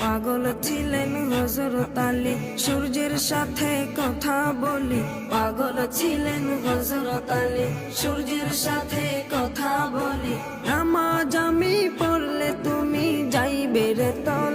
পাগল ছিলেন হযরত আলী, সূর্যের সাথে কথা বলি। পাগল ছিলেন হযরত আলী, সূর্যের সাথে কথা বলি। নামাজ আমি পড়লে তুমি যাইবে রে তো